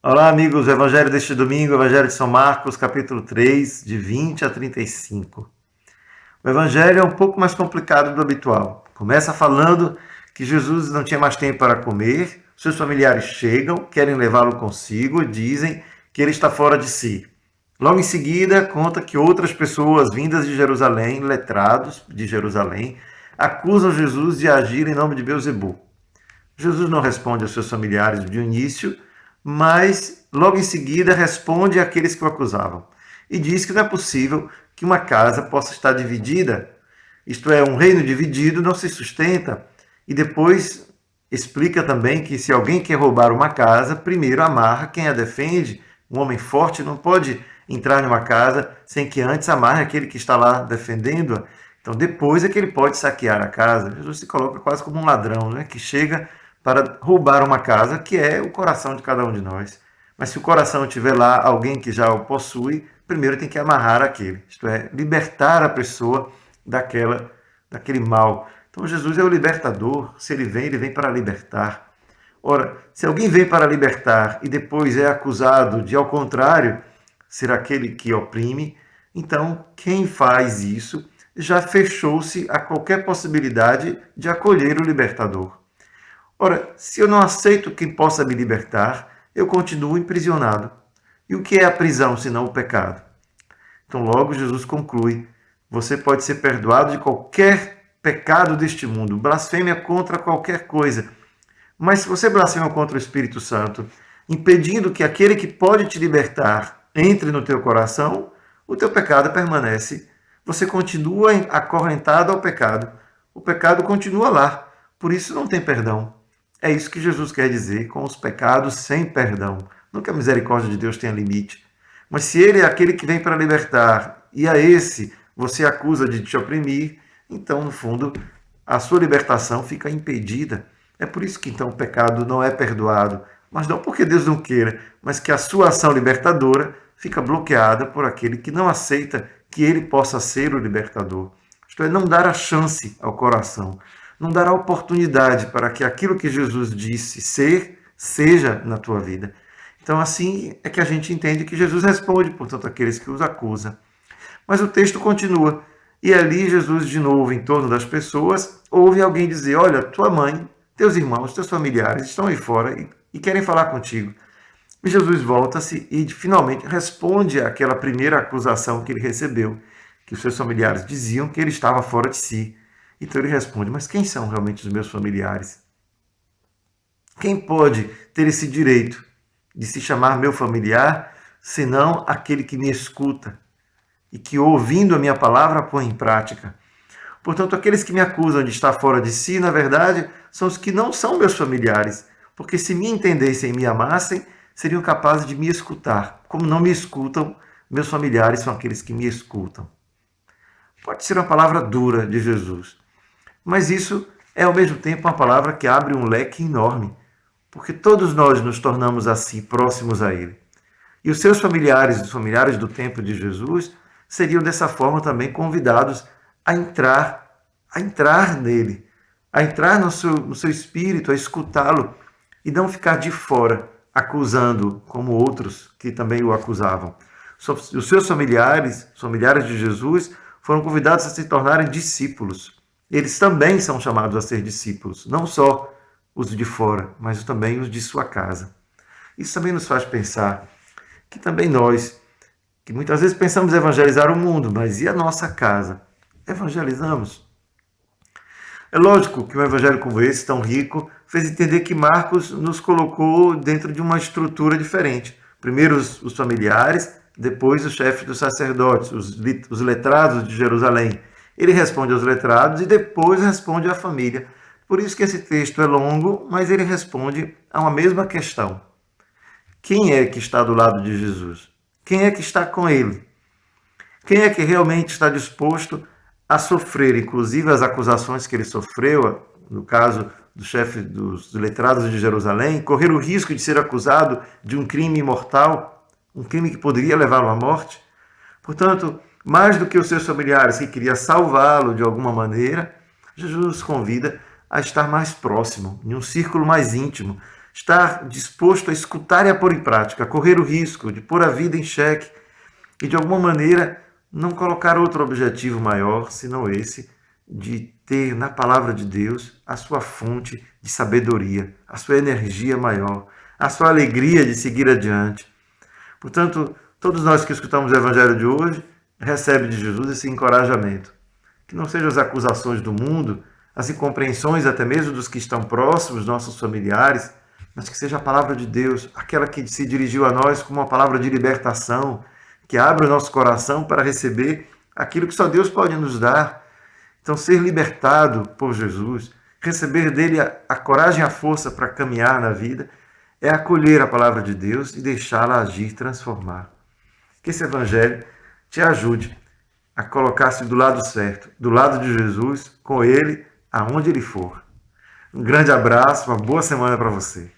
Olá, amigos. O Evangelho deste domingo, Evangelho de São Marcos, capítulo 3, de 20 a 35. O Evangelho é um pouco mais complicado do habitual. Começa falando que Jesus não tinha mais tempo para comer, seus familiares chegam, querem levá-lo consigo e dizem que ele está fora de si. Logo em seguida, conta que outras pessoas vindas de Jerusalém, letrados de Jerusalém, acusam Jesus de agir em nome de Beelzebul. Jesus não responde aos seus familiares de início, mas logo em seguida responde àqueles que o acusavam. E diz que não é possível que uma casa possa estar dividida, isto é, um reino dividido não se sustenta. E depois explica também que se alguém quer roubar uma casa, primeiro amarra quem a defende. Um homem forte não pode entrar numa casa sem que antes amarre aquele que está lá defendendo-a. Então depois é que ele pode saquear a casa. Jesus se coloca quase como um ladrão, né, que chega para roubar uma casa, que é o coração de cada um de nós. Mas se o coração tiver lá alguém que já o possui, primeiro tem que amarrar aquele, isto é, libertar a pessoa daquele mal. Então Jesus é o libertador, se ele vem para libertar. Ora, se alguém vem para libertar e depois é acusado de, ao contrário, ser aquele que oprime, então quem faz isso já fechou-se a qualquer possibilidade de acolher o libertador. Ora, se eu não aceito quem possa me libertar, eu continuo emprisionado. E o que é a prisão senão o pecado? Então, logo Jesus conclui: você pode ser perdoado de qualquer pecado deste mundo, blasfêmia contra qualquer coisa. Mas se você blasfema contra o Espírito Santo, impedindo que aquele que pode te libertar entre no teu coração, o teu pecado permanece. Você continua acorrentado ao pecado. O pecado continua lá. Por isso não tem perdão. É isso que Jesus quer dizer com os pecados sem perdão. Não que a misericórdia de Deus tenha limite. Mas se ele é aquele que vem para libertar e a esse você acusa de te oprimir, então, no fundo, a sua libertação fica impedida. É por isso que então o pecado não é perdoado. Mas não porque Deus não queira, mas que a sua ação libertadora fica bloqueada por aquele que não aceita que ele possa ser o libertador. Isto é, não dar a chance ao coração, não dar a oportunidade para que aquilo que Jesus disse ser, seja na tua vida. Então, assim é que a gente entende que Jesus responde, portanto, àqueles que os acusam. Mas o texto continua. E ali Jesus, de novo, em torno das pessoas, ouve alguém dizer: olha, tua mãe, teus irmãos, teus familiares estão aí fora e querem falar contigo. E Jesus volta-se e finalmente responde àquela primeira acusação que ele recebeu, que os seus familiares diziam que ele estava fora de si. Então ele responde: mas quem são realmente os meus familiares? Quem pode ter esse direito de se chamar meu familiar, senão aquele que me escuta e que, ouvindo a minha palavra, põe em prática? Portanto, aqueles que me acusam de estar fora de si, na verdade, são os que não são meus familiares, porque se me entendessem e me amassem, seriam capazes de me escutar. Como não me escutam, meus familiares são aqueles que me escutam. Pode ser uma palavra dura de Jesus, mas isso é ao mesmo tempo uma palavra que abre um leque enorme, porque todos nós nos tornamos assim próximos a Ele. E os seus familiares, os familiares do tempo de Jesus, seriam dessa forma também convidados a entrar nele, a entrar no seu espírito, a escutá-lo e não ficar de fora, acusando como outros que também o acusavam. Os seus familiares, os familiares de Jesus, foram convidados a se tornarem discípulos. Eles também são chamados a ser discípulos, não só os de fora, mas também os de sua casa. Isso também nos faz pensar que também nós, que muitas vezes pensamos evangelizar o mundo, mas e a nossa casa? Evangelizamos? É lógico que um evangelho como esse, tão rico, fez entender que Marcos nos colocou dentro de uma estrutura diferente. Primeiro os familiares, depois os chefes dos sacerdotes, os letrados de Jerusalém. Ele responde aos letrados e depois responde à família. Por isso que esse texto é longo, mas ele responde a uma mesma questão. Quem é que está do lado de Jesus? Quem é que está com ele? Quem é que realmente está disposto a sofrer, inclusive as acusações que ele sofreu, no caso do chefe dos letrados de Jerusalém, correr o risco de ser acusado de um crime mortal, um crime que poderia levá-lo à morte? Portanto, mais do que os seus familiares que queriam salvá-lo de alguma maneira, Jesus nos convida a estar mais próximo, em um círculo mais íntimo, estar disposto a escutar e a pôr em prática, a correr o risco de pôr a vida em xeque e, de alguma maneira, não colocar outro objetivo maior senão esse de ter na palavra de Deus a sua fonte de sabedoria, a sua energia maior, a sua alegria de seguir adiante. Portanto, todos nós que escutamos o Evangelho de hoje recebem de Jesus esse encorajamento. Que não sejam as acusações do mundo, as incompreensões até mesmo dos que estão próximos, nossos familiares, mas que seja a palavra de Deus, aquela que se dirigiu a nós como uma palavra de libertação, que abre o nosso coração para receber aquilo que só Deus pode nos dar. Então, ser libertado por Jesus, receber dele a coragem e a força para caminhar na vida, é acolher a palavra de Deus e deixá-la agir, transformar. Que esse Evangelho te ajude a colocar-se do lado certo, do lado de Jesus, com ele, aonde ele for. Um grande abraço, uma boa semana para você.